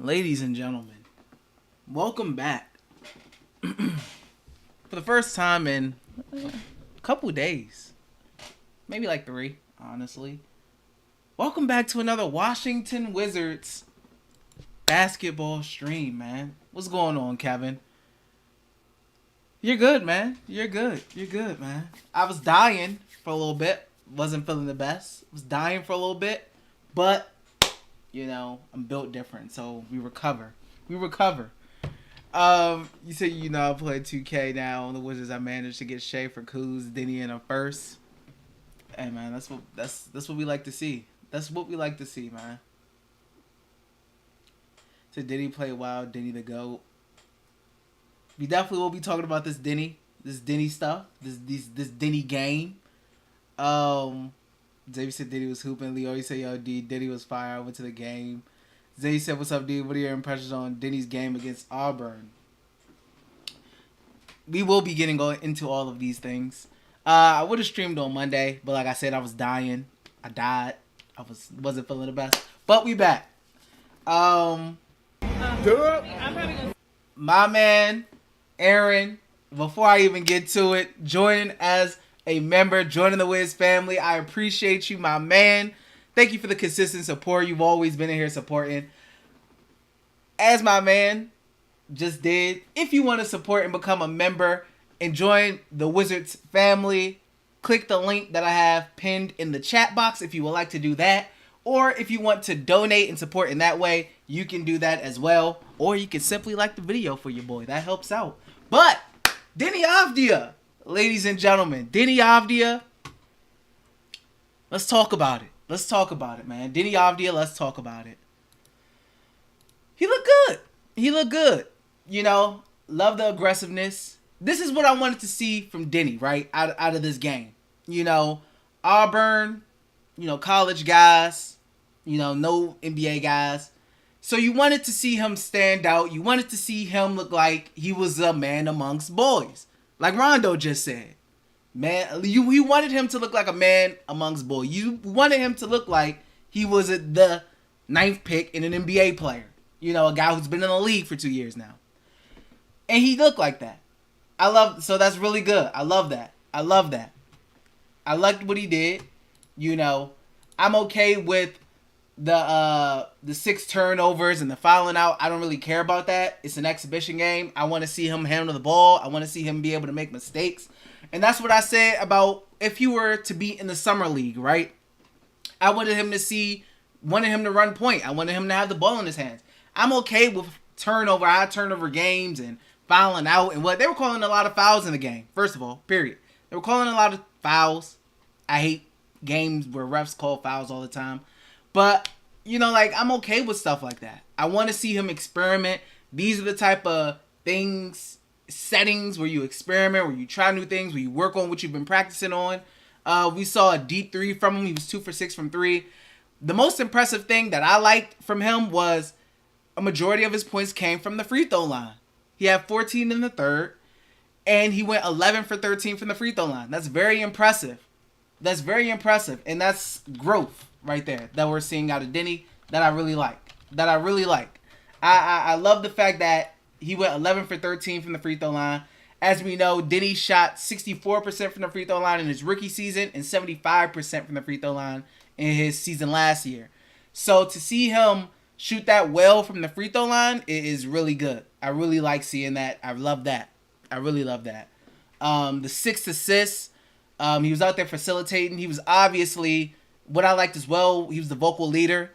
Ladies and gentlemen, welcome back. For the first time in a couple days, maybe like 3, honestly. Welcome back to another Washington Wizards basketball stream, man. What's going on, Kevin? You're good, man. You're good, man. I was dying for a little bit. Wasn't feeling the best. Was dying for a little bit. But, I'm built different, so we recover. You said I play 2K now on the Wizards. I managed to get Shea for Kuz, Deni in a first. Hey man, that's what we like to see. That's what we like to see, man. So Deni play wild, Deni the GOAT. We definitely will be talking about this Deni stuff, this Deni game. Xavier said Diddy was hooping. Leo said, yo, Diddy was fire. I went to the game. Zay said, what's up, D? What are your impressions on Diddy's game against Auburn? We will be getting into all of these things. I would have streamed on Monday, but like I said, I was dying. I died. I wasn't feeling the best. But we back. My man, Aaron, before I even get to it, joining as a member, joining the Wiz family. I appreciate you, my man. Thank you for the consistent support. You've always been in here supporting. As my man just did, if you want to support and become a member and join the Wizards family, click the link that I have pinned in the chat box if you would like to do that. Or if you want to donate and support in that way, you can do that as well. Or you can simply like the video for your boy. That helps out. But, Deni Avdija. Ladies and gentlemen, Deni Avdija, let's talk about it. Let's talk about it, man. Deni Avdija, let's talk about it. He looked good. Love the aggressiveness. This is what I wanted to see from Deni, right? Out of this game. Auburn, college guys, no NBA guys. So you wanted to see him stand out. You wanted to see him look like he was a man amongst boys. Like Rondo just said, man, you wanted him to look like a man amongst boys. You wanted him to look like he was the 9th pick in an NBA player. A guy who's been in the league for 2 years now. And he looked like that. So that's really good. I love that. I liked what he did. I'm okay with the 6 turnovers and the fouling out. I don't really care about that. It's an exhibition game. I want to see him handle the ball. I want to see him be able to make mistakes. And that's what I said about if he were to be in the summer league, right? I wanted him to run point. I wanted him to have the ball in his hands. I'm okay with high turnover games and fouling out and what they were calling a lot of fouls in the game. First of all, period. They were calling a lot of fouls. I hate games where refs call fouls all the time. But, I'm okay with stuff like that. I want to see him experiment. These are the type of settings where you experiment, where you try new things, where you work on what you've been practicing on. We saw a deep 3 from him. He was 2 for 6 from 3. The most impressive thing that I liked from him was a majority of his points came from the free throw line. He had 14 in the third, and he went 11 for 13 from the free throw line. That's very impressive. And that's growth right there that we're seeing out of Deni that I really like. I love the fact that he went 11 for 13 from the free throw line. As we know, Deni shot 64% from the free throw line in his rookie season and 75% from the free throw line in his season last year. So to see him shoot that well from the free throw line is really good. I really like seeing that. I love that. I really love that. The 6 assists, he was out there facilitating. He was obviously, what I liked as well, he was the vocal leader,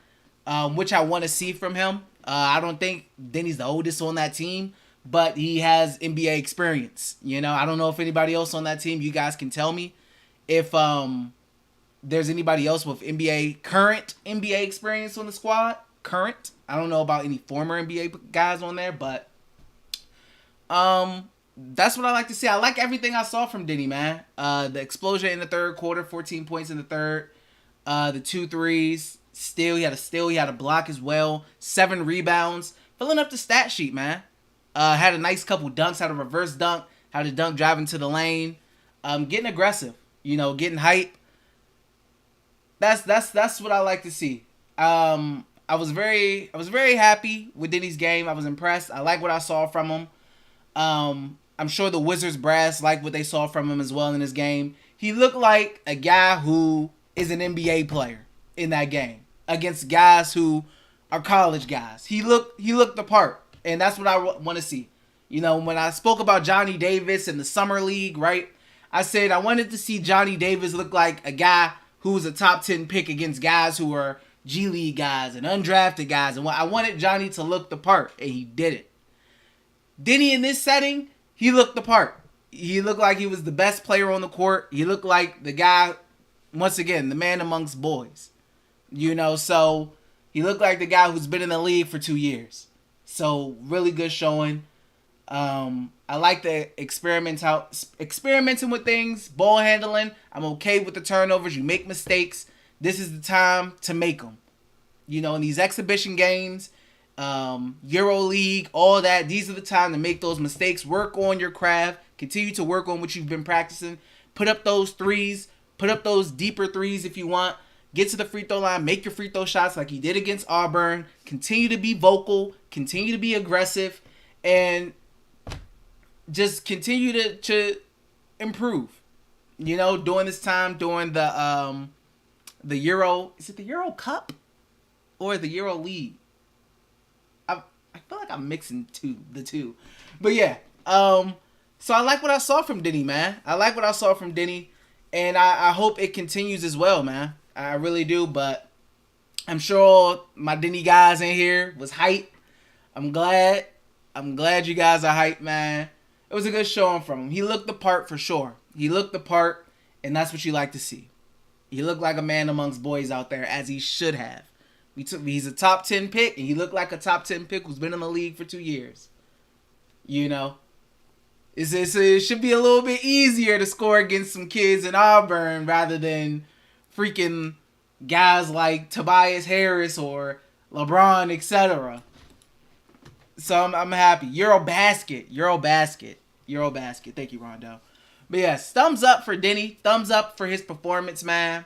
which I want to see from him. I don't think Deni's the oldest on that team, but he has NBA experience. I don't know if anybody else on that team, you guys can tell me if there's anybody else with current NBA experience on the squad. Current. I don't know about any former NBA guys on there, but that's what I like to see. I like everything I saw from Deni, man. The explosion in the third quarter, 14 points in the third. The 2 threes. He had a block as well. 7 rebounds. Filling up the stat sheet, man. Had a nice couple dunks. Had a reverse dunk. Had a dunk driving to the lane. Getting aggressive. Getting hype. That's what I like to see. I was very happy with Deni's game. I was impressed. I like what I saw from him. I'm sure the Wizards brass liked what they saw from him as well in his game. He looked like a guy who is an NBA player in that game against guys who are college guys. He looked the part, and that's what I want to see. You know, when I spoke about Johnny Davis in the summer league, right? I said I wanted to see Johnny Davis look like a guy who was a top 10 pick against guys who were G League guys and undrafted guys, and I wanted Johnny to look the part, and he did it. Deni in this setting, he looked the part. He looked like he was the best player on the court. He looked like the guy, once again, the man amongst boys. You know, so he looked like the guy who's been in the league for 2 years. So really good showing. I like the experimenting with things, ball handling. I'm okay with the turnovers. You make mistakes. This is the time to make them. You know, in these exhibition games, Euro League, all that, these are the time to make those mistakes. Work on your craft. Continue to work on what you've been practicing. Put up those threes. Put up those deeper threes if you want. Get to the free throw line. Make your free throw shots like you did against Auburn. Continue to be vocal. Continue to be aggressive. And just continue to improve. You know, during this time, during the Euro, is it the Euro Cup or the Euro League? I feel like I'm mixing the two. But yeah, so I like what I saw from Deni, man. I like what I saw from Deni, and I hope it continues as well, man. I really do, but I'm sure my Deni guys in here was hype. I'm glad you guys are hype, man. It was a good showing from him. He looked the part for sure. He looked the part, and that's what you like to see. He looked like a man amongst boys out there, as he should have. He's a top 10 pick, and he looked like a top 10 pick who's been in the league for 2 years. You know? It should be a little bit easier to score against some kids in Auburn rather than freaking guys like Tobias Harris or LeBron, etc. So I'm happy. Eurobasket. Thank you, Rondo. But yes, thumbs up for Deni. Thumbs up for his performance, man.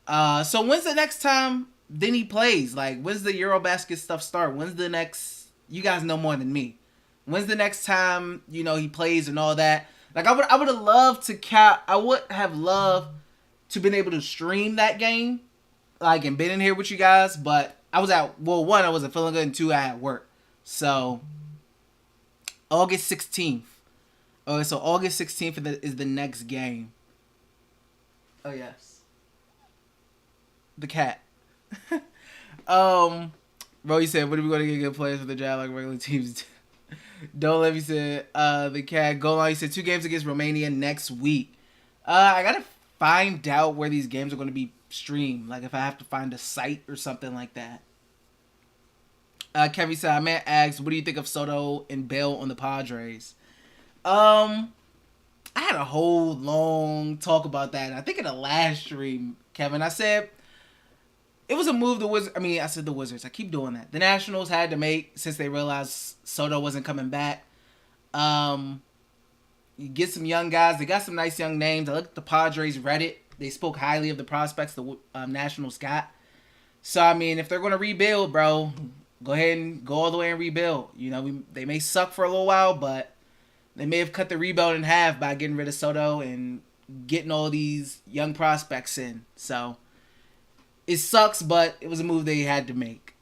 So when's the next time Deni plays? Like, when's the Eurobasket stuff start? When's the next? You guys know more than me. When's the next time, you know, he plays and all that? Like, I would have loved to I would have loved to been able to stream that game, like, and been in here with you guys. But I was one, I wasn't feeling good, and two, I had work. So, August 16th. Okay, so August 16th is the next game. Oh, yes. The cat. Bro, you said, when are we going to get good players for the draft like regular teams? Don't let me say the cat. Go on. He said 2 games against Romania next week. I got to find out where these games are going to be streamed. Like, if I have to find a site or something like that. Kevin said, I meant ask, what do you think of Soto and Bell on the Padres? I had a whole long talk about that. I think in the last stream, Kevin, I said it was a move the Wizards. I said the Wizards. I keep doing that. The Nationals had to make since they realized Soto wasn't coming back. You get some young guys. They got some nice young names. I looked at the Padres Reddit. They spoke highly of the prospects the Nationals got. So, if they're going to rebuild, bro, go ahead and go all the way and rebuild. You know, they may suck for a little while, but they may have cut the rebuild in half by getting rid of Soto and getting all these young prospects in. So, it sucks, but it was a move they had to make.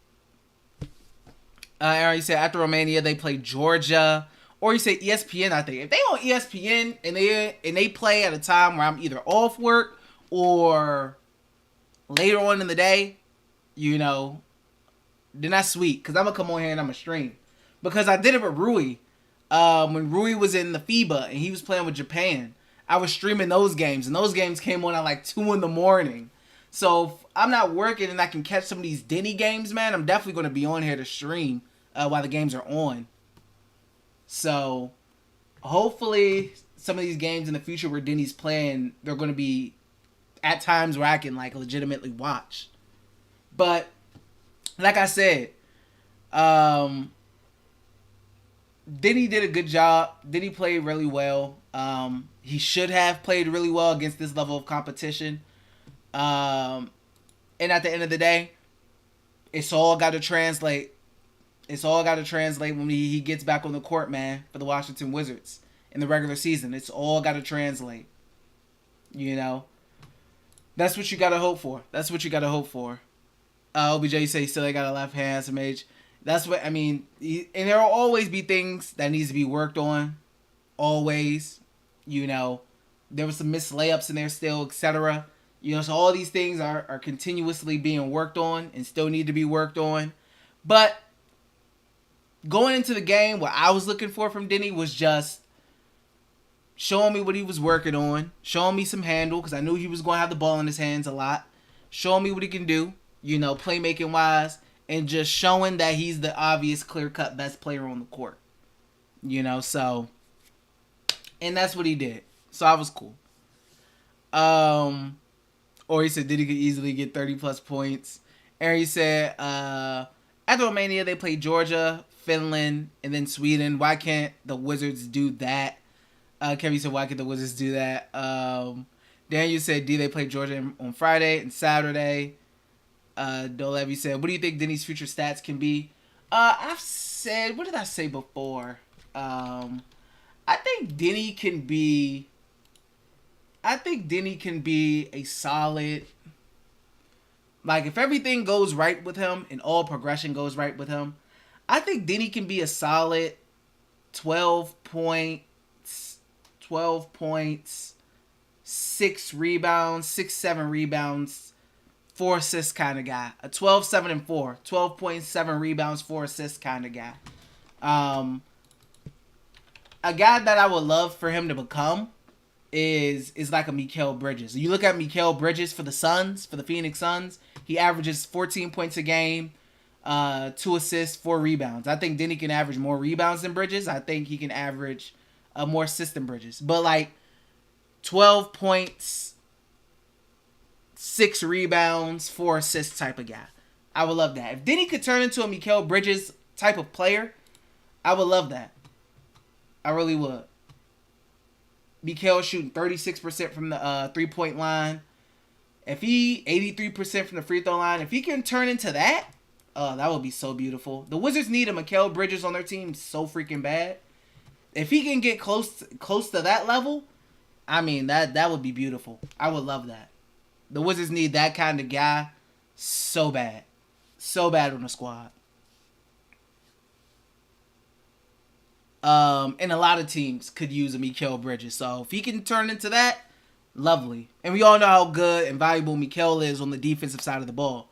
Aaron, you said after Romania, they play Georgia. Or you say ESPN, I think. If they on ESPN and they play at a time where I'm either off work or later on in the day, you know, then that's sweet. Because I'm going to come on here and I'm going to stream. Because I did it with Rui. When Rui was in the FIBA and he was playing with Japan, I was streaming those games. And those games came on at like 2 in the morning. So if I'm not working and I can catch some of these Deni games, man, I'm definitely going to be on here to stream while the games are on. So hopefully some of these games in the future where Deni's playing, they're going to be at times where I can like legitimately watch. But like I said, Deni did a good job. Deni played really well. He should have played really well against this level of competition. And at the end of the day, It's all got to translate. It's all got to translate when he gets back on the court, man, for the Washington Wizards in the regular season. It's all got to translate. You know, that's what you got to hope for. That's what you got to hope for. OBJ say he still ain't got a left hand, some age. That's what I mean. And there will always be things that needs to be worked on. Always, you know, there was some missed layups in there still, etc. You know, so all these things are continuously being worked on and still need to be worked on. But going into the game, what I was looking for from Deni was just showing me what he was working on, showing me some handle, because I knew he was going to have the ball in his hands a lot, showing me what he can do, you know, playmaking wise, and just showing that he's the obvious clear-cut best player on the court. You know, so, and that's what he did. So I was cool. Or he said, did he could easily get 30-plus points? And he said, after Romania, they played Georgia, Finland, and then Sweden. Why can't the Wizards do that? Kevin said, why can't the Wizards do that? Daniel said, they play Georgia on Friday and Saturday. Dolevi said, what do you think Deni's future stats can be? I've said, what did I say before? I think Deni can be a solid, like, if everything goes right with him and all progression goes right with him, I think Deni can be a solid 12 points, 6 rebounds, 6-7 rebounds, 4 assists kind of guy. A 12-7-4, 12.7 rebounds, 4 assists kind of guy. A guy that I would love for him to become is like a Mikal Bridges. You look at Mikal Bridges for the Suns, for the Phoenix Suns, he averages 14 points a game, 2 assists, 4 rebounds. I think Deni can average more rebounds than Bridges. I think he can average more assists than Bridges. But like 12 points, 6 rebounds, 4 assists type of guy. I would love that. If Deni could turn into a Mikal Bridges type of player, I would love that. I really would. Mikal shooting 36% from the 3-point line. If he 83% from the free throw line, if he can turn into that, that would be so beautiful. The Wizards need a Mikal Bridges on their team so freaking bad. If he can get close to that level, I mean that would be beautiful. I would love that. The Wizards need that kind of guy so bad. So bad on the squad. And a lot of teams could use a Mikal Bridges. So if he can turn into that, lovely. And we all know how good and valuable Mikal is on the defensive side of the ball.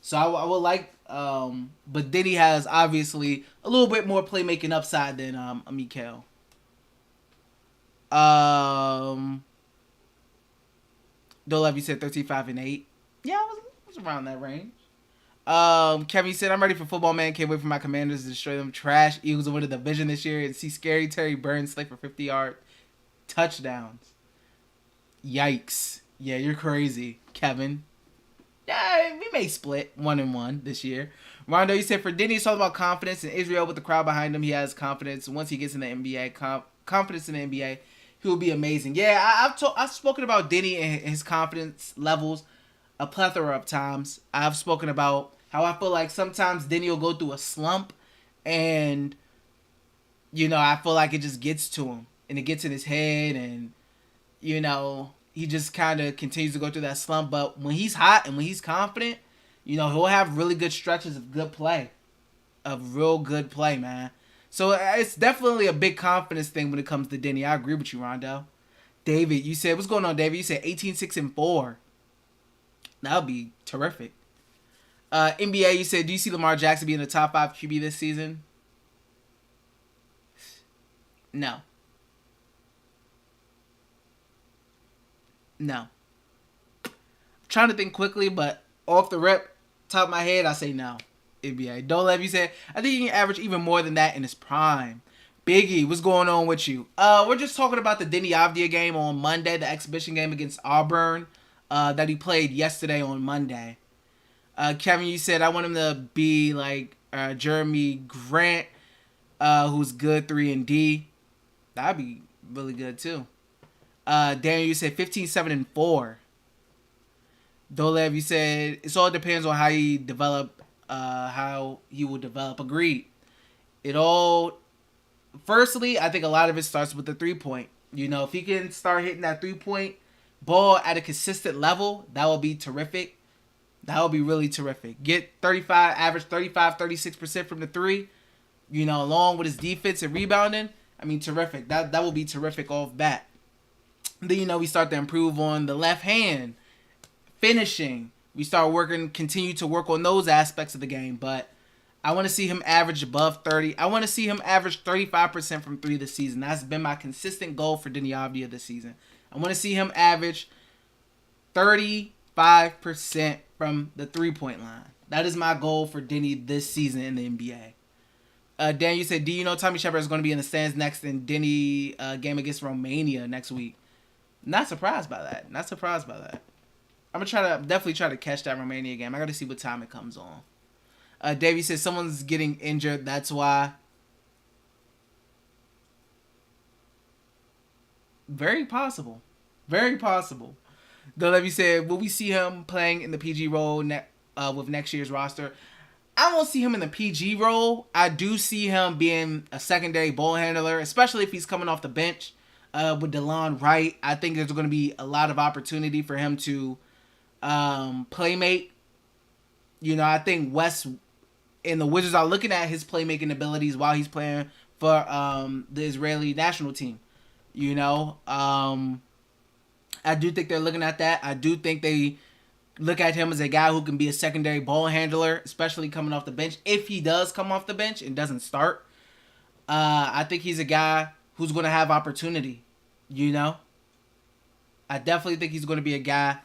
So I would like, but Deni has obviously a little bit more playmaking upside than a Mikal. Dolevi said 13-5-8. Yeah, I was around that range. Kevin said, I'm ready for football, man. Can't wait for my Commanders to destroy them. Trash. Eagles will win the division this year and see Scary Terry Burns slay for 50-yard touchdowns. Yikes. Yeah, you're crazy, Kevin. Yeah, we may split 1-1 this year. Rondo, you said, for Deni, it's all about confidence. In Israel, with the crowd behind him, he has confidence. Once he gets in the NBA, confidence in the NBA, he will be amazing. Yeah, I've spoken about Deni and his confidence levels a plethora of times. I've spoken about how I feel like sometimes Deni will go through a slump and, you know, I feel like it just gets to him and it gets in his head and, you know, he just kind of continues to go through that slump. But when he's hot and when he's confident, you know, he'll have really good stretches of good play, of real good play, man. So it's definitely a big confidence thing when it comes to Deni. I agree with you, Rondo. David, you said, what's going on, David? You said 18-6-4. That would be terrific. NBA, you said, do you see Lamar Jackson being the top 5 QB this season? No. I'm trying to think quickly, but off the rip, top of my head, I say no. NBA. Dolev, you said, I think he can average even more than that in his prime. Biggie, what's going on with you? We're just talking about the Deni Avdija game on Monday, the exhibition game against Auburn that he played yesterday on Monday. Kevin, you said, I want him to be like Jeremy Grant, who's good 3-and-D. That'd be really good too. Daniel, you said 15-7-4. Dolev, you said, it all depends on how you develop how he will develop. Agreed. It all, firstly, I think a lot of it starts with the 3-point. If he can start hitting that 3-point ball at a consistent level, that will be terrific. That would be really terrific. Get 35, average 35, 36% from the 3, along with his defense and rebounding. I mean, terrific. That will be terrific off bat. Then, we start to improve on the left hand, finishing. We continue to work on those aspects of the game. But I want to see him average above 30. I want to see him average 35% from 3 this season. That's been my consistent goal for Deni Avdija this season. I want to see him average 35% from the 3-point line. That is my goal for Deni this season in the NBA. Dan, you said, do you know Tommy Shepard is going to be in the stands next in Deni game against Romania next week? Not surprised by that. I'm going to definitely try to catch that Romania game. I got to see what time it comes on. Davey says someone's getting injured. That's why. Very possible. Very possible. Though Levy said, will we see him playing in the PG role with next year's roster? I won't see him in the PG role. I do see him being a secondary ball handler, especially if he's coming off the bench with DeLon Wright. I think there's going to be a lot of opportunity for him to playmate. I think Wes and the Wizards are looking at his playmaking abilities while he's playing for the Israeli national team. I do think they're looking at that. I do think they look at him as a guy who can be a secondary ball handler, especially coming off the bench. If he does come off the bench and doesn't start, I think he's a guy who's going to have opportunity, I definitely think he's going to be a guy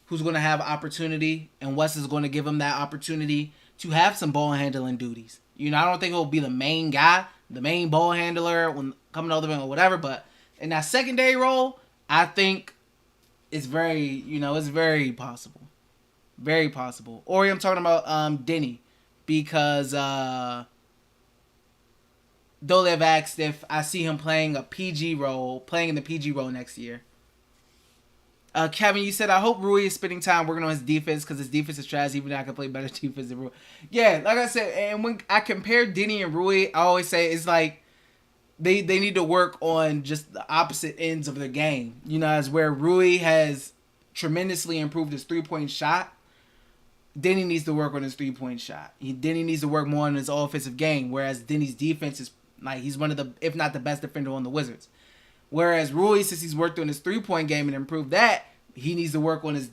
who's going to have opportunity, and Wes is going to give him that opportunity to have some ball handling duties. I don't think he'll be the main guy, the main ball handler when coming off the bench or whatever, but in that secondary role, I think it's very, it's very possible. Very possible. Or I'm talking about Deni, because Dolev asked if I see him playing in the PG role next year. Kevin, you said, I hope Rui is spending time working on his defense because his defense is trash, even though I can play better defense than Rui. Yeah, like I said, and when I compare Deni and Rui, I always say it's like they need to work on just the opposite ends of their game. As where Rui has tremendously improved his 3-point shot, Deni needs to work on his 3-point shot. Deni needs to work more on his offensive game, whereas Deni's defense is like he's one of the, if not the best defender on the Wizards. Whereas Rui, since he's worked on his 3-point game and improved that, he needs to work on his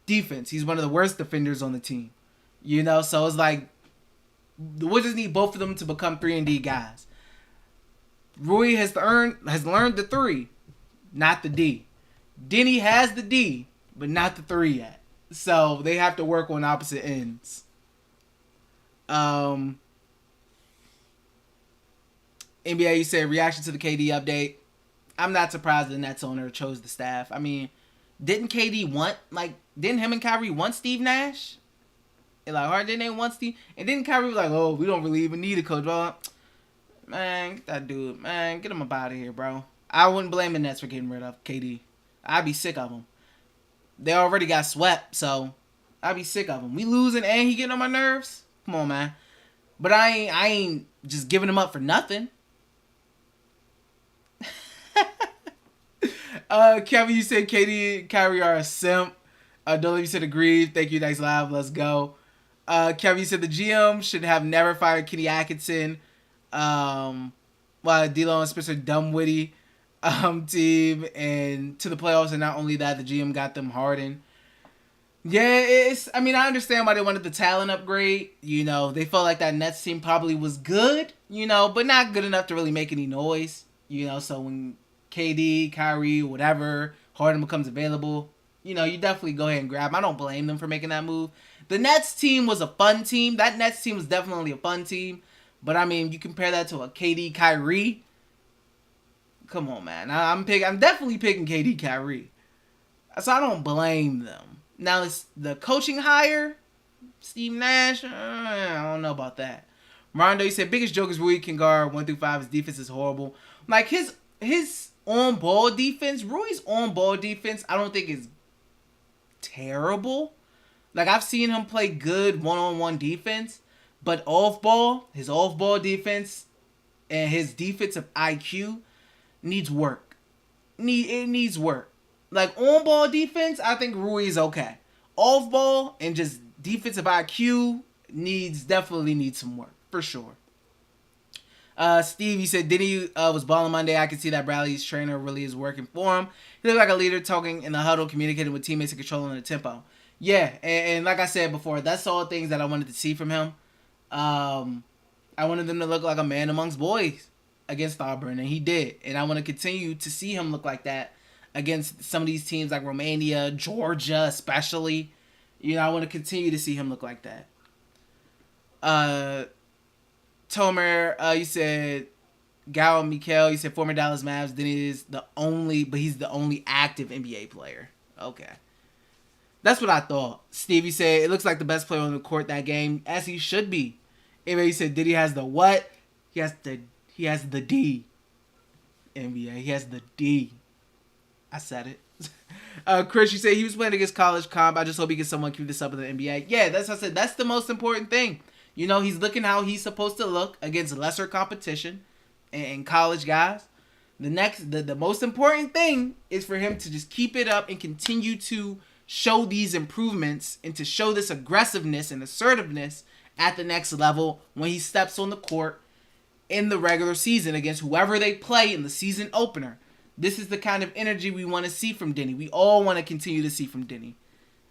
defense. He's one of the worst defenders on the team. So it's like the Wizards need both of them to become 3-and-D guys. Rui has learned the 3, not the D. Deni has the D, but not the 3 yet. So they have to work on opposite ends. NBA, you said reaction to the KD update. I'm not surprised the Nets owner chose the staff. I mean, didn't him and Kyrie want Steve Nash? Didn't they want Steve? And then Kyrie was like, oh, we don't really even need a coach. Well, man, get that dude. Man, get him up out of here, bro. I wouldn't blame the Nets for getting rid of KD. I'd be sick of him. They already got swept, so I'd be sick of him. We losing and he getting on my nerves? Come on, man. But I ain't just giving him up for nothing. Kevin, you said KD and Kyrie are a simp. Dolly, you said agreed. Thank you. Nice live. Let's go. Kevin, you said the GM should have never fired Kenny Atkinson. While D'Lo and Spencer Dunwitty team and to the playoffs, and not only that, the GM got them Harden. Yeah, I understand why they wanted the talent upgrade. They felt like that Nets team probably was good, but not good enough to really make any noise. So when KD, Kyrie, whatever, Harden becomes available, you definitely go ahead and grab him. I don't blame them for making that move. The Nets team was a fun team. That Nets team was definitely a fun team. But, you compare that to a KD, Kyrie. Come on, man. I'm definitely picking KD, Kyrie. So I don't blame them. Now, it's the coaching hire, Steve Nash, I don't know about that. Rondo, you said, biggest joke is Rui can guard 1 through 5. His defense is horrible. Like, his on-ball defense, Rui's on-ball defense, I don't think is terrible. Like, I've seen him play good one-on-one defense. But his off ball defense and his defensive IQ needs work. It needs work. Like on ball defense, I think Rui is okay. Off ball and just defensive IQ definitely needs some work for sure. Steve, you said Deni was balling Monday. I can see that Bradley's trainer really is working for him. He looked like a leader, talking in the huddle, communicating with teammates, and controlling the tempo. Yeah, and like I said before, that's all things that I wanted to see from him. I wanted them to look like a man amongst boys against Auburn, and he did. And I want to continue to see him look like that against some of these teams like Romania, Georgia especially. You know, I want to continue to see him look like that. Tomer, you said Gal Mikhail, you said former Dallas Mavs, then he's the only active NBA player. Okay. That's what I thought. Stevie said it looks like the best player on the court that game, as he should be. Anyway, he said Diddy has the what? He has the D. NBA. He has the D. I said it. Chris, you said he was playing against college comp. I just hope he can someone keep this up in the NBA. Yeah, that's what I said. That's the most important thing. You know, he's looking how he's supposed to look against lesser competition and college guys. The most important thing is for him to just keep it up and continue to show these improvements and to show this aggressiveness and assertiveness at the next level when he steps on the court in the regular season against whoever they play in the season opener. This is the kind of energy we want to see from Deni. We all want to continue to see from Deni.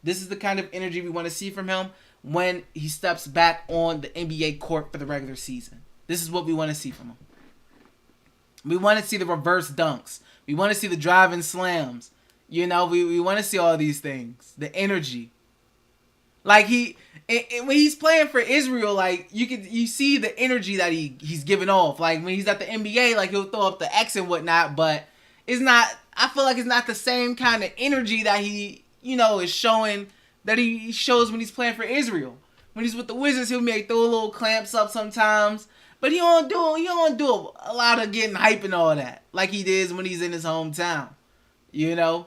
This is the kind of energy we want to see from him when he steps back on the NBA court for the regular season. This is what we want to see from him. We want to see the reverse dunks. We want to see the driving slams. You know, we want to see all these things. The energy. Like when he's playing for Israel, like you see the energy that he's giving off. Like when he's at the NBA, like he'll throw up the X and whatnot, but it's not, I feel like it's not the same kind of energy that he, you know, is showing, that he shows when he's playing for Israel. When he's with the Wizards, he'll maybe throw a little clamps up sometimes, but he don't do a lot of getting hype and all that like he does when he's in his hometown. You know,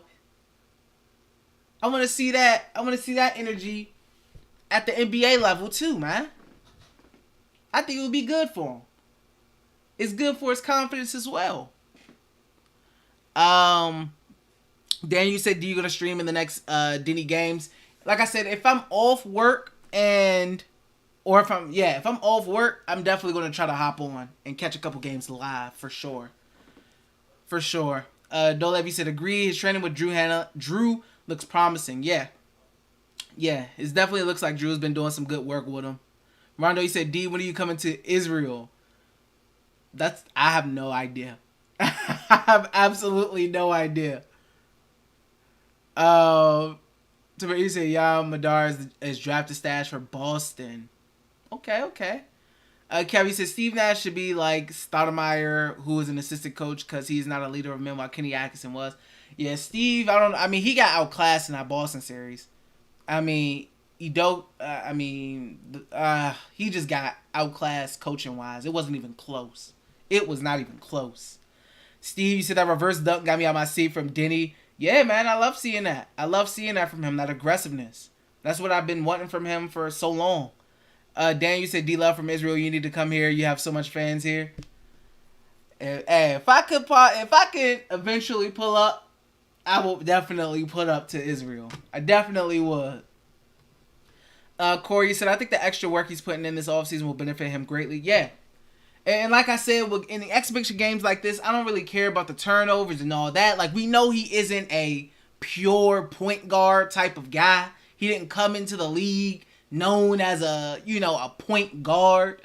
I want to see that. I want to see that energy at the NBA level too, man. I think it would be good for him. It's good for his confidence as well. Dan, you said, do you gonna stream in the next Deni games? Like I said, if I'm off work if I'm off work, I'm definitely gonna try to hop on and catch a couple games live for sure. For sure. Dolev, you said agree. His training with Drew looks promising. Yeah, it definitely looks like Drew's been doing some good work with him. Rondo, you said, D, when are you coming to Israel? I have no idea. I have absolutely no idea. You say Yao Madar is drafted stash for Boston. Okay. Kevin says Steve Nash should be like Stoudemire, who is an assistant coach, because he's not a leader of men while Kenny Atkinson was. Yeah, Steve, he got outclassed in that Boston series. He just got outclassed coaching wise. It wasn't even close. It was not even close. Steve, you said that reverse dunk got me out my seat from Deni. Yeah, man, I love seeing that. I love seeing that from him, that aggressiveness. That's what I've been wanting from him for so long. Dan, you said D-Love from Israel, you need to come here. You have so much fans here. If I could eventually pull up, I will definitely put up to Israel. I definitely would. Corey, you said, I think the extra work he's putting in this offseason will benefit him greatly. Yeah. And like I said, in the exhibition games like this, I don't really care about the turnovers and all that. Like, we know he isn't a pure point guard type of guy. He didn't come into the league known as a point guard.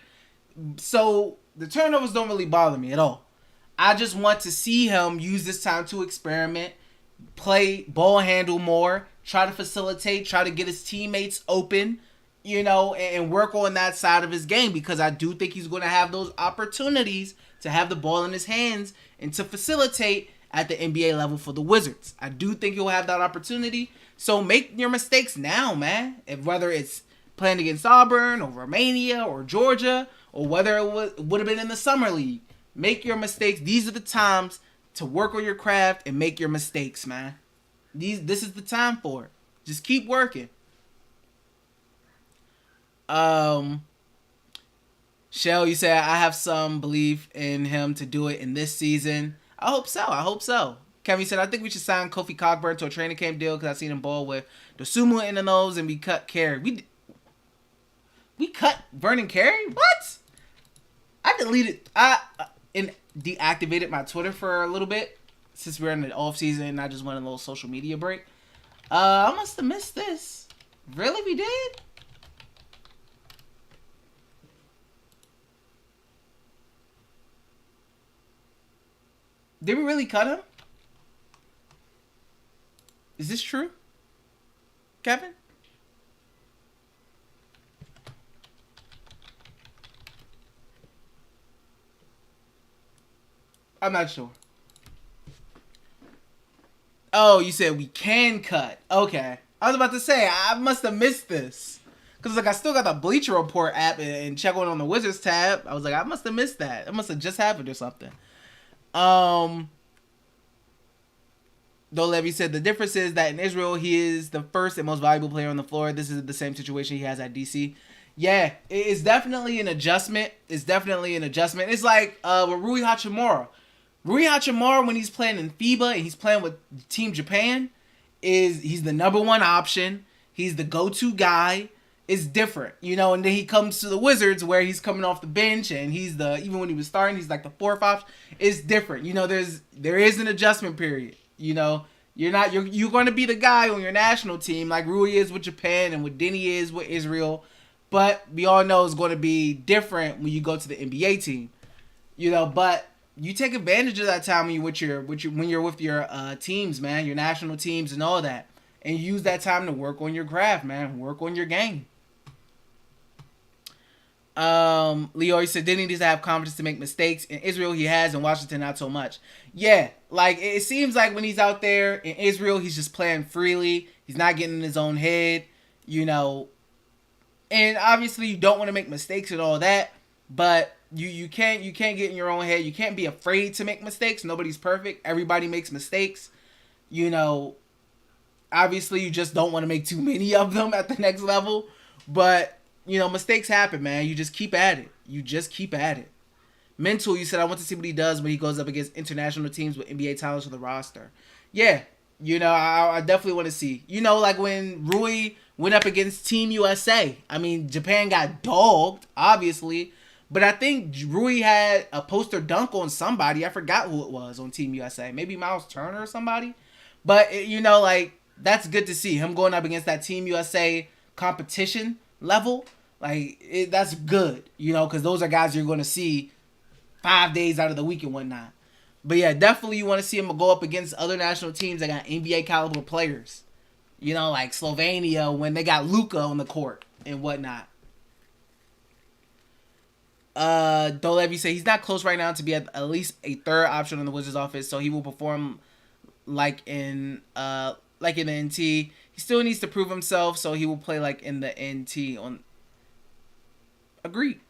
So the turnovers don't really bother me at all. I just want to see him use this time to experiment, play ball handle more, try to facilitate, try to get his teammates open, and work on that side of his game, because I do think he's going to have those opportunities to have the ball in his hands and to facilitate at the NBA level for the Wizards. I do think he'll have that opportunity. So make your mistakes now, man. Whether it's playing against Auburn or Romania or Georgia, or whether it would have been in the summer league, make your mistakes. These are the times to work on your craft and make your mistakes, man. This is the time for it. Just keep working. Shell, you said I have some belief in him to do it in this season. I hope so. I hope so. Kevin said I think we should sign Kofi Cockburn to a training camp deal because I seen him ball with the sumo in the nose and we cut Carey. We cut Vernon Carey? What? I deleted and deactivated my Twitter for a little bit since we're in the off season and I just went on a little social media break. I must have missed this. Really, we did? Did we really cut him? Is this true, Kevin? I'm not sure. Oh, you said we can cut. Okay. I was about to say, I must have missed this. Because like I still got the Bleacher Report app and check on the Wizards tab. I was like, I must have missed that. It must have just happened or something. Dolevi said the difference is that in Israel, he is the first and most valuable player on the floor. This is the same situation he has at DC. Yeah, it's definitely an adjustment. It's like with Rui Hachimura. Rui Hachimura, when he's playing in FIBA and he's playing with Team Japan, he's the number one option. He's the go-to guy. It's different, you know. And then he comes to the Wizards where he's coming off the bench and even when he was starting, he's like the fourth option. It's different, you know. There is an adjustment period, you know. You're going to be the guy on your national team like Rui is with Japan and what Deni is with Israel, but we all know it's going to be different when you go to the NBA team, you know. But you take advantage of that time when you're with your teams, man, your national teams and all that, and use that time to work on your craft, man, work on your game. Leo said Deni needs to have confidence to make mistakes. In Israel, he has. In Washington, not so much. Yeah, like it seems like when he's out there in Israel, he's just playing freely. He's not getting in his own head, you know. And obviously, you don't want to make mistakes and all that, but you can't get in your own head. You can't be afraid to make mistakes. Nobody's perfect. Everybody makes mistakes, you know. Obviously, you just don't want to make too many of them at the next level, but you know, mistakes happen, man. You just keep at it. Mental, you said, I want to see what he does when he goes up against international teams with NBA talents for the roster. Yeah, you know, I definitely want to see. You know, like when Rui went up against Team USA. I mean, Japan got dogged, obviously. But I think Rui had a poster dunk on somebody. I forgot who it was on Team USA. Maybe Miles Turner or somebody. But, you know, like, that's good to see. Him going up against that Team USA competition level. Like, that's good, you know, because those are guys you're going to see 5 days out of the week and whatnot. But yeah, definitely you want to see him go up against other national teams that got NBA caliber players. You know, like Slovenia when they got Luka on the court and whatnot. Dolevi say he's not close right now to be at least a third option in the Wizards office, so he will perform like in the NT. He still needs to prove himself, so he will play like in the NT on. Agreed.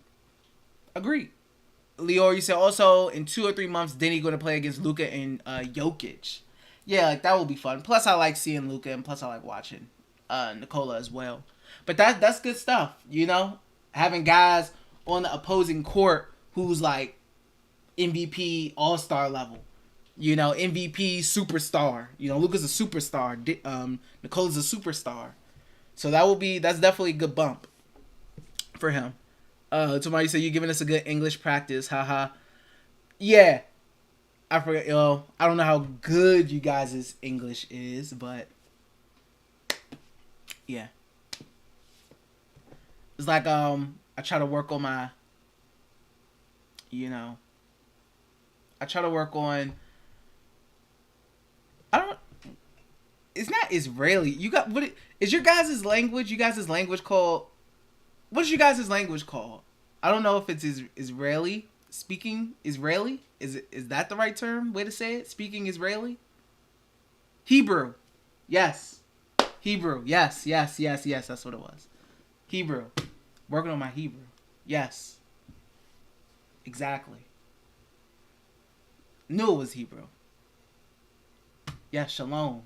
Leor, you said also in 2 or 3 months, Deni going to play against Luka and Jokic. Yeah, like that will be fun. Plus, I like seeing Luka, and plus, I like watching Nikola as well. But that's good stuff, you know? Having guys on the opposing court who's like MVP All-Star level. You know, MVP superstar. You know, Luka's a superstar. Nikola's a superstar. So that's definitely a good bump for him. Somebody said you're giving us a good English practice, haha. Yeah. I forget, I don't know how good you guys' English is, but yeah. It's like I try to work on my, you know, it's not Israeli. You got what is your guys' language? You guys' language called? What is your guys' language called? I don't know if it's Israeli. Speaking Israeli? Is that the right term? Way to say it? Speaking Israeli? Hebrew. Yes. Hebrew. Yes. That's what it was. Hebrew. Working on my Hebrew. Yes. Exactly. Knew it was Hebrew. Yes, shalom.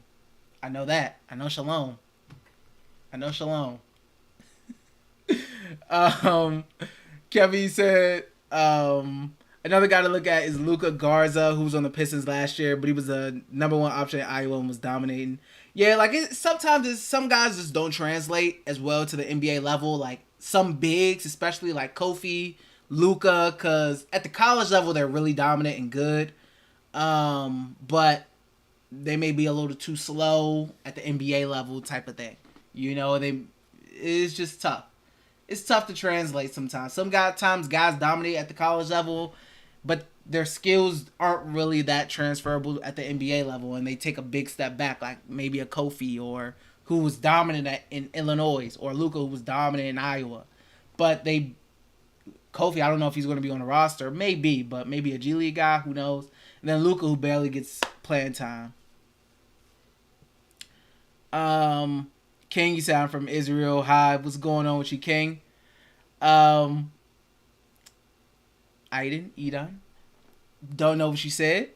I know that. I know shalom. Kevin said, another guy to look at is Luka Garza, who was on the Pistons last year, but he was the number one option at Iowa and was dominating. Yeah, like sometimes some guys just don't translate as well to the NBA level. Like some bigs, especially like Kofi, Luka, because at the college level they're really dominant and good, but they may be a little too slow at the NBA level type of thing. It's just tough. It's tough to translate sometimes. Sometimes guys dominate at the college level, but their skills aren't really that transferable at the NBA level, and they take a big step back, like maybe a Kofi or who was dominant in Illinois, or Luka who was dominant in Iowa. But Kofi, I don't know if he's going to be on the roster. Maybe, but maybe a G League guy, who knows. And then Luka, who barely gets playing time. King, you sound from Israel. Hi, what's going on with you, King? Aiden, Edon. Don't know what she said.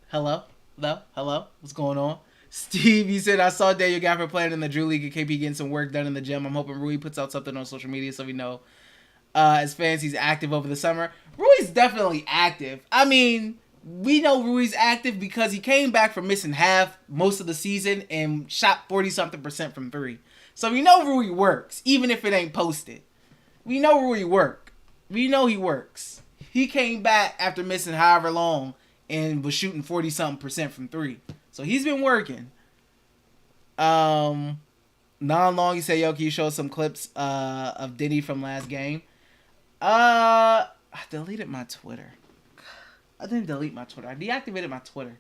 Hello. What's going on? Steve, you said, I saw Daniel Gafford playing in the Drew League and KP getting some work done in the gym. I'm hoping Rui puts out something on social media so we know. As fans, he's active over the summer. Rui's definitely active. I mean, we know Rui's active because he came back from missing half most of the season and shot 40-something% from three. So we know Rui works, even if it ain't posted. We know Rui work. We know he works. He came back after missing however long and was shooting 40-something% from three. So he's been working. Non-long, he said, yo, can you show some clips of Deni from last game? I deleted my Twitter. I didn't delete my Twitter. I deactivated my Twitter.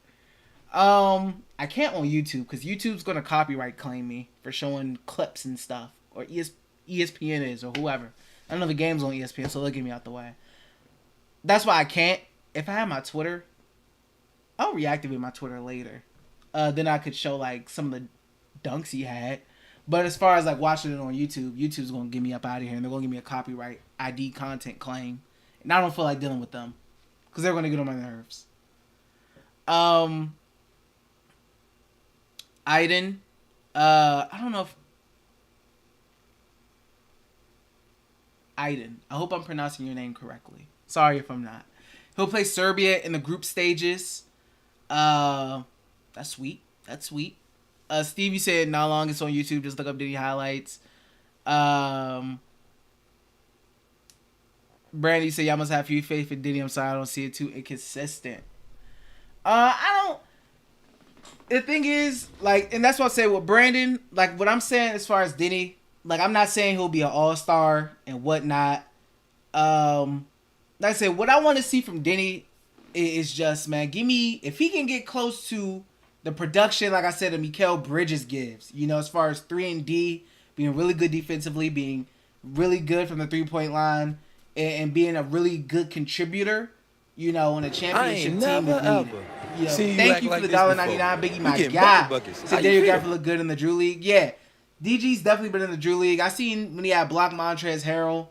I can't on YouTube because YouTube's going to copyright claim me for showing clips and stuff. Or ESPN is, or whoever. I don't know the game's on ESPN, so they'll get me out the way. That's why I can't. If I had my Twitter, I'll reactivate my Twitter later. Then I could show like some of the dunks he had. But as far as like watching it on YouTube, YouTube's going to get me up out of here and they're going to give me a copyright ID content claim. And I don't feel like dealing with them because they're going to get on my nerves. Aiden, I don't know if Aiden. I hope I'm pronouncing your name correctly. Sorry if I'm not. He'll play Serbia in the group stages. That's sweet. Stevie said, not long it's on YouTube. Just look up Diddy highlights. Brandy said, y'all must have few faith in Diddy. I'm sorry, I don't see it too inconsistent. I don't. The thing is, like, and that's what I say with Brandon. Like, what I'm saying as far as Diddy, like, I'm not saying he'll be an all-star and whatnot. Like I said, what I want to see from Diddy is just, man, if he can get close to the production, like I said, that Mikal Bridges gives, as far as 3-and-D, being really good defensively, being really good from the three-point line, and being a really good contributor, on a championship team if needed. Thank you for the $1.99, Biggie, my guy. Said Daniel Gafford look good in the Drew League. Yeah, DG's definitely been in the Drew League. I seen when he had blocked Montrezl Harrell.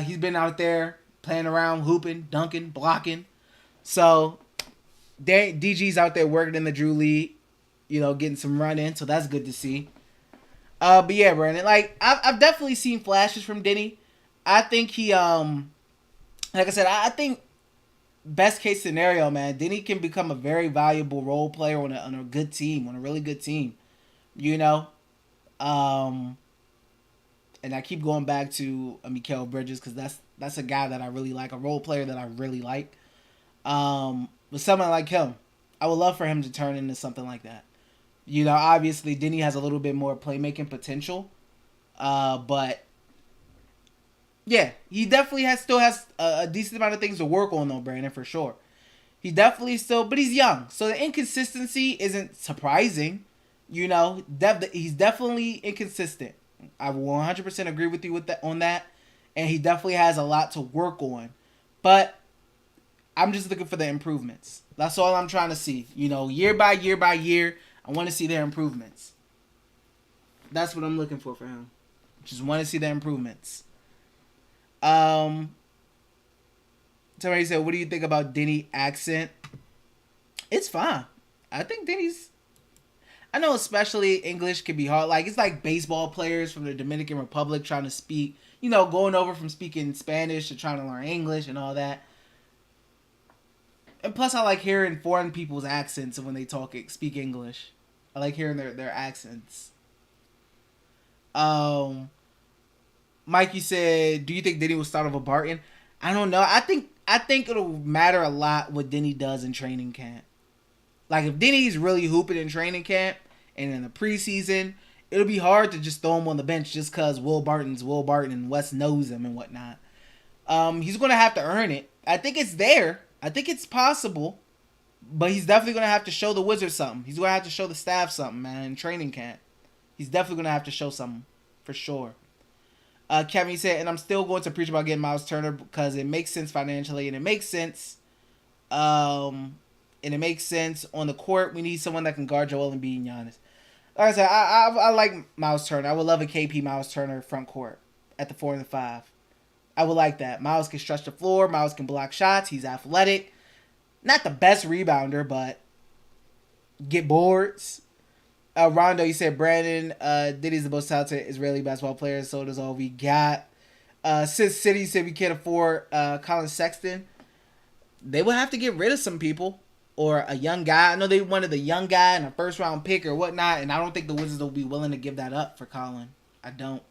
He's been out there playing around, hooping, dunking, blocking. So DG's out there working in the Drew League, getting some run in. So that's good to see. But yeah, Brandon, like I've definitely seen flashes from Deni. I think he, like I said, I think best case scenario, man, Deni can become a very valuable role player on a good team, on a really good team, and I keep going back to Mikal Bridges because that's a guy that I really like, a role player that I really like. With someone like him, I would love for him to turn into something like that. Obviously Deni has a little bit more playmaking potential, but yeah, he definitely still has a decent amount of things to work on though, Brandon, for sure. He definitely but he's young, so the inconsistency isn't surprising. He's definitely inconsistent. I 100% agree with you on that, and he definitely has a lot to work on. But I'm just looking for the improvements. That's all I'm trying to see. Year by year by year, I want to see their improvements. That's what I'm looking for him. Just want to see the improvements. Somebody said, what do you think about Deni accent? It's fine. I think I know especially English can be hard. Like, it's like baseball players from the Dominican Republic trying to speak. going over from speaking Spanish to trying to learn English and all that. And plus, I like hearing foreign people's accents when they speak English. I like hearing their accents. Mike, you said, do you think Deni will start over Barton? I don't know. I think it'll matter a lot what Deni does in training camp. Like, if Denny's really hooping in training camp and in the preseason, it'll be hard to just throw him on the bench just because Will Barton's Will Barton and West knows him and whatnot. He's going to have to earn it. I think it's there. I think it's possible. But he's definitely going to have to show the Wizards something. He's going to have to show the staff something, man, in training camp. He's definitely going to have to show something, for sure. Kevin said, and I'm still going to preach about getting Miles Turner because it makes sense financially and it makes sense. And it makes sense on the court. We need someone that can guard Joel Embiid and Giannis. Like I said, I like Miles Turner. I would love a KP Miles Turner front court at the 4 and the 5. I would like that. Miles can stretch the floor. Miles can block shots. He's athletic. Not the best rebounder, but get boards. Rondo, you said Brandon Diddy's the most talented Israeli basketball player, so does all we got. Sis City said we can't afford Colin Sexton. They would have to get rid of some people. Or a young guy. I know they wanted a young guy and a first round pick or whatnot, and I don't think the Wizards will be willing to give that up for Colin. I don't.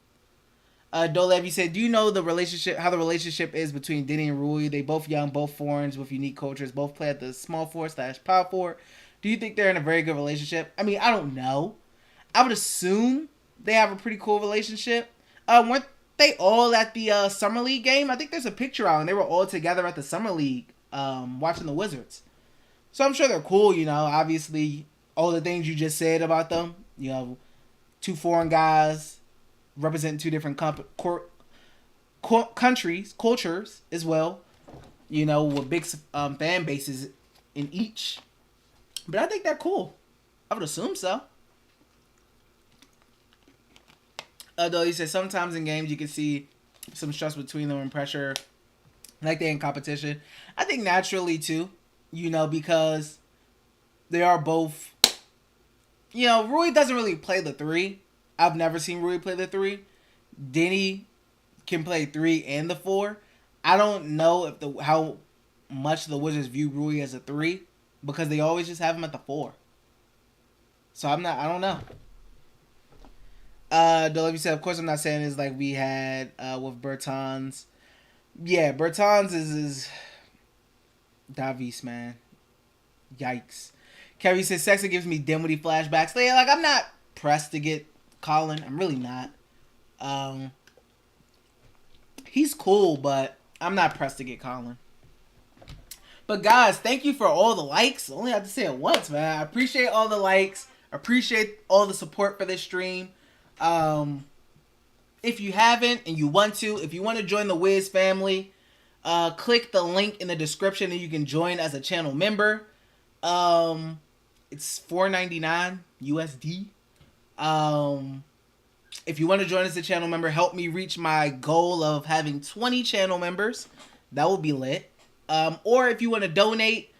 Dolev, you said, do you know how the relationship is between Deni and Rui? They both young, both foreigners with unique cultures, both play at the small forward / power forward. Do you think they're in a very good relationship? I mean, I don't know. I would assume they have a pretty cool relationship. Weren't they all at the Summer League game? I think there's a picture out, and they were all together at the Summer League watching the Wizards. So I'm sure they're cool, obviously all the things you just said about them, two foreign guys representing two different countries, cultures as well, with big fan bases in each. But I think they're cool. I would assume so. Though he said sometimes in games you can see some stress between them and pressure, like they're in competition. I think naturally too. Because they are both, Rui doesn't really play the 3. I've never seen Rui play the 3. Deni can play 3 and the 4. I don't know how much the Wizards view Rui as a 3 because they always just have him at the 4. So I don't know. Like you said, of course I'm not saying it's like we had with Bertans. Yeah, Bertans is Davis, man. Yikes. Kevin says Sexton gives me Dinwiddie flashbacks. Like, I'm not pressed to get Colin. I'm really not. He's cool, but I'm not pressed to get Colin. But guys, thank you for all the likes. I only have to say it once, man. I appreciate all the likes. I appreciate all the support for this stream. If you haven't and you want to, if you want to join the Wiz family, click the link in the description and you can join as a channel member. It's $4.99 USD. If you want to join as a channel member, help me reach my goal of having 20 channel members. That will be lit. Or if you want to donate,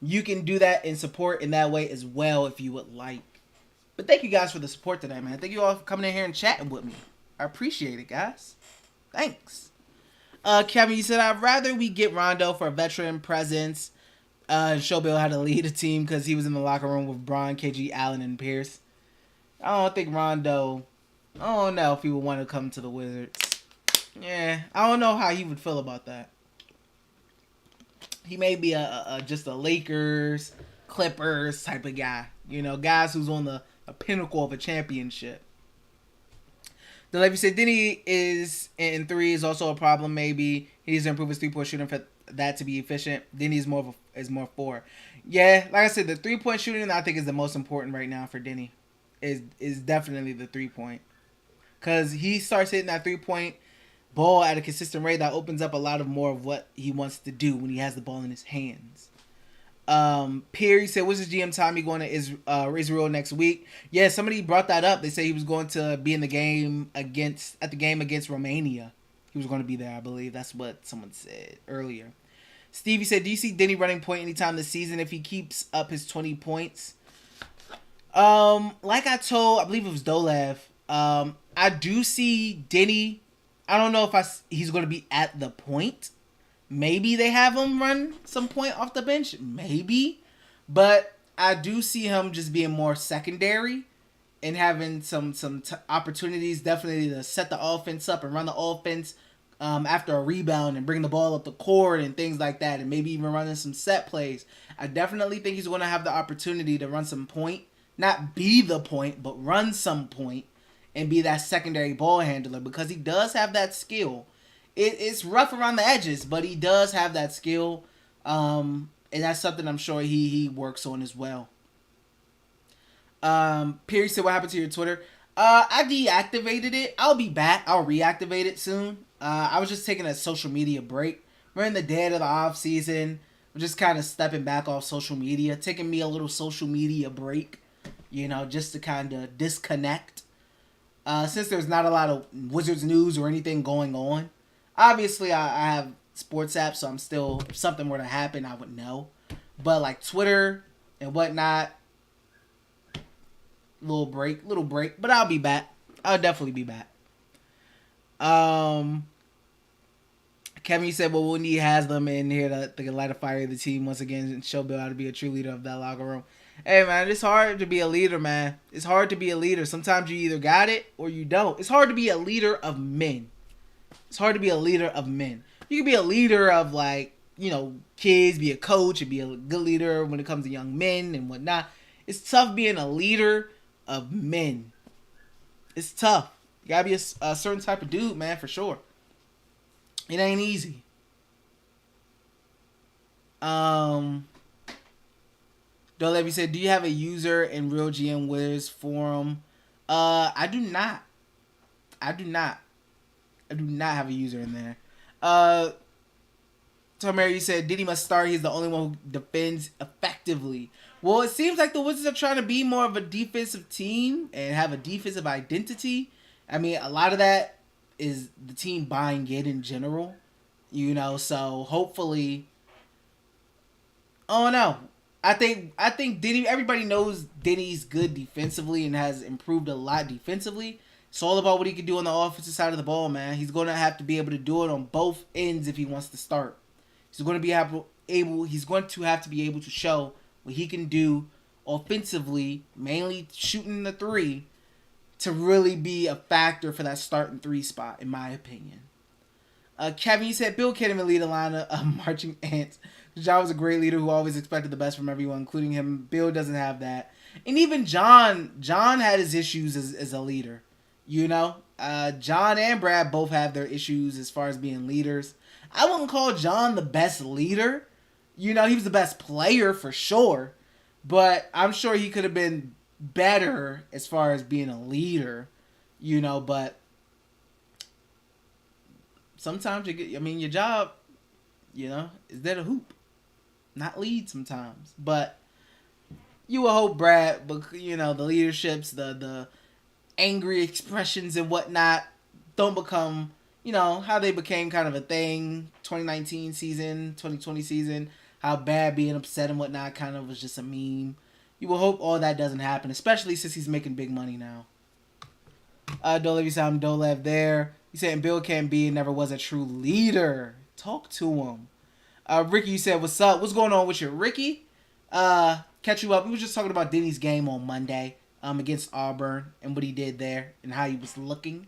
you can do that and support in that way as well if you would like. But thank you guys for the support today, man. Thank you all for coming in here and chatting with me. I appreciate it, guys. Thanks. Kevin, you said, I'd rather we get Rondo for a veteran presence and show Bill how to lead a team because he was in the locker room with Bron, KG, Allen, and Pierce. I don't think Rondo, I don't know if he would want to come to the Wizards. Yeah, I don't know how he would feel about that. He may be just a Lakers, Clippers type of guy. Guys who's on the pinnacle of a championship. The Levy said Deni is in 3 is also a problem. Maybe he needs to improve his 3-point shooting for that to be efficient. Deni is more 4. Yeah, like I said, the 3-point shooting I think is the most important right now for Deni. Is definitely the 3-point, because he starts hitting that 3-point ball at a consistent rate. That opens up a lot of more of what he wants to do when he has the ball in his hands. Perry said, "What's his GM Tommy going to Israel next week?" Yeah, somebody brought that up. They say he was going to be in the game against Romania. He was going to be there, I believe. That's what someone said earlier. Stevie said, "Do you see Deni running point anytime this season if he keeps up his 20 points?" Like I believe it was Dolev. I do see Deni I don't know if he's going to be at the point. Maybe they have him run some point off the bench. Maybe. But I do see him just being more secondary and having some opportunities definitely to set the offense up and run the offense after a rebound and bring the ball up the court and things like that, and maybe even running some set plays. I definitely think he's going to have the opportunity to run some point, not be the point, but run some point and be that secondary ball handler, because he does have that skill. It's rough around the edges, but he does have that skill, and that's something I'm sure he works on as well. Perry said, what happened to your Twitter? I deactivated it. I'll be back. I'll reactivate it soon. I was just taking a social media break. We're in the dead of the off season. I'm just kind of stepping back off social media, taking me a little social media break, just to kind of disconnect. Since there's not a lot of Wizards news or anything going on. Obviously, I have sports apps, so I'm still, if something were to happen, I would know. But like Twitter and whatnot, little break. But I'll be back. I'll definitely be back. Kevin, you said, well, we'll need Haslam in here to light a fire of the team once again and show Bill how to be a true leader of that locker room. Hey, man, it's hard to be a leader, man. It's hard to be a leader. Sometimes you either got it or you don't. It's hard to be a leader of men. It's hard to be a leader of men. You can be a leader of, kids, be a coach, and be a good leader when it comes to young men and whatnot. It's tough being a leader of men. It's tough. You gotta be a certain type of dude, man, for sure. It ain't easy. Don't let me say, do you have a user in Real GM Wiz forum? I do not. I do not have a user in there. Tomary, you said Diddy must start. He's the only one who defends effectively. Well, it seems like the Wizards are trying to be more of a defensive team and have a defensive identity. I mean, a lot of that is the team buying it in general, so hopefully, oh no. I think Deni, everybody knows Deni's good defensively and has improved a lot defensively. It's all about what he can do on the offensive side of the ball, man. He's going to have to be able to do it on both ends if he wants to start. He's going to have to be able to show what he can do offensively, mainly shooting the three, to really be a factor for that starting three spot, in my opinion. Kevin, you said Bill can't even lead a line of marching ants. John was a great leader who always expected the best from everyone, including him. Bill doesn't have that. And even John had his issues as a leader. John and Brad both have their issues as far as being leaders. I wouldn't call John the best leader. He was the best player for sure. But I'm sure he could have been better as far as being a leader. But sometimes your job, is there to hoop, not lead sometimes. But you will hope Brad, but the leaderships, the angry expressions and whatnot don't become, how they became kind of a thing 2019 season, 2020 season, how bad being upset and whatnot kind of was just a meme. You will hope all that doesn't happen, especially since he's making big money now. Dolev, you said I'm Dolev there. You said Bill can't be and never was a true leader. Talk to him. Ricky, you said, what's up? What's going on with you, Ricky? Catch you up. We were just talking about Deni's game on Monday against Auburn and what he did there and how he was looking.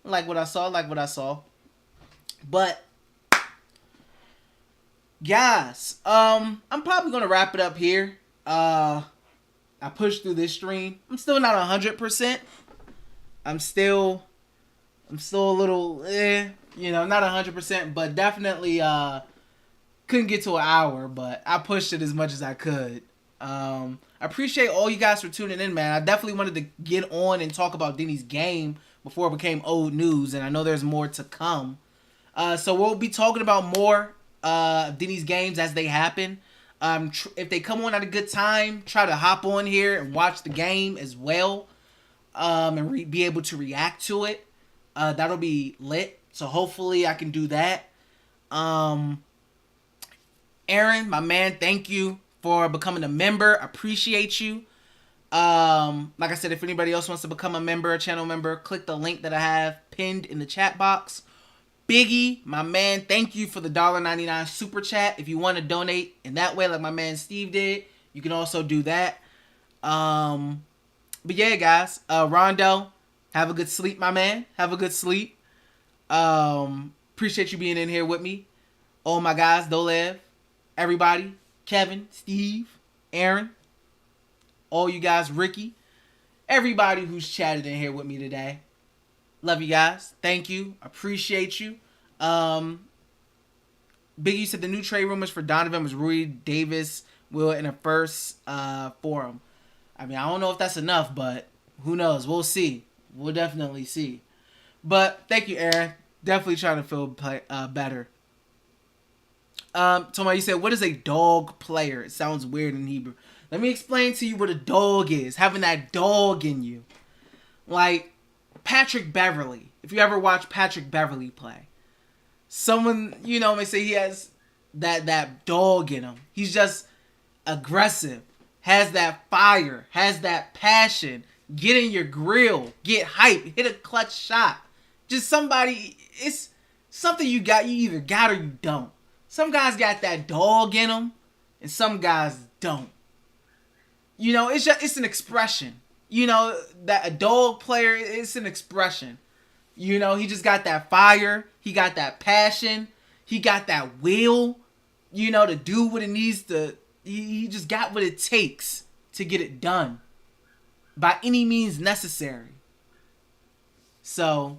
Like what I saw. But, guys, I'm probably going to wrap it up here. I pushed through this stream. I'm still not 100%. I'm still a little, not 100%, but definitely couldn't get to an hour, but I pushed it as much as I could. I appreciate all you guys for tuning in, man. I definitely wanted to get on and talk about Deni's game before it became old news, and I know there's more to come. So we'll be talking about more of Deni's games as they happen. If they come on at a good time, try to hop on here and watch the game as well, and be able to react to it. That'll be lit. So hopefully I can do that. Aaron, my man, thank you for becoming a member. Appreciate you. Like I said, if anybody else wants to become a member, a channel member, click the link that I have pinned in the chat box. Biggie, my man, thank you for the $1.99 super chat. If you want to donate in that way, like my man Steve did, you can also do that. But yeah, guys, Rondo, have a good sleep, my man. Have a good sleep. Appreciate you being in here with me. All my guys, Dolev, everybody, Kevin, Steve, Aaron, all you guys, Ricky, everybody who's chatted in here with me today. Love you guys. Thank you. Appreciate you. Biggie said the new trade rumors for Donovan was Rui Davis will in a first forum. I mean, I don't know if that's enough, but who knows? We'll see. We'll definitely see. But thank you, Aaron. Definitely trying to feel better. Tommy, you said, what is a dog player? It sounds weird in Hebrew. Let me explain to you what a dog is. Having that dog in you. Like Patrick Beverly. If you ever watch Patrick Beverly play. Someone, you know, may say he has that dog in him. He's just aggressive. Has that fire. Has that passion. Get in your grill. Get hype. Hit a clutch shot. Just somebody, it's something you got. You either got or you don't. Some guys got that dog in them. And some guys don't. You know, it's an expression. You know, that a dog player, it's an expression. You know, he just got that fire. He got that passion. He got that will, you know, to do what it needs to. He just got what it takes to get it done. By any means necessary. So,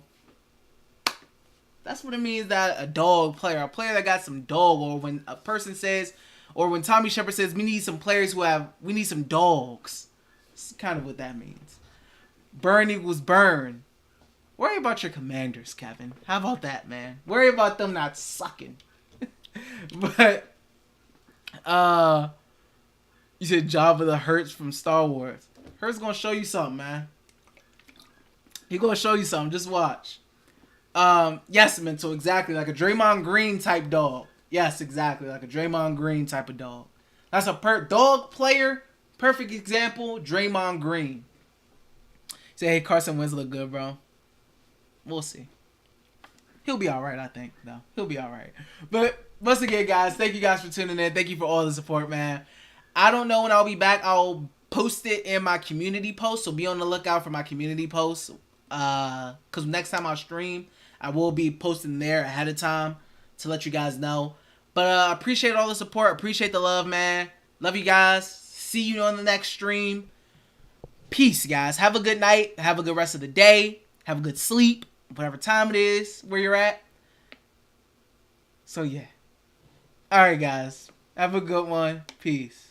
that's what it means that a dog player. A player that got some dog. Or when a person says, or when Tommy Shepard says, we need some players we need some dogs. That's kind of what that means. Burn equals burn. Worry about your Commanders, Kevin. How about that, man? Worry about them not sucking. But, you said Jabba the Hurts from Star Wars. Hurts gonna show you something, man. He gonna show you something. Just watch. Yes, Mental, exactly. Like a Draymond Green type dog. Yes, exactly. Like a Draymond Green type of dog. That's a dog player. Perfect example, Draymond Green. Say, hey, Carson Wentz look good, bro. We'll see. He'll be all right, I think, though. He'll be all right. But once again, guys, thank you guys for tuning in. Thank you for all the support, man. I don't know when I'll be back. I'll post it in my community post, so be on the lookout for my community post. Because next time I stream, I will be posting there ahead of time to let you guys know. But appreciate all the support. Appreciate the love, man. Love you guys. See you on the next stream. Peace, guys. Have a good night. Have a good rest of the day. Have a good sleep. Whatever time it is where you're at. So, yeah. Alright, guys. Have a good one. Peace.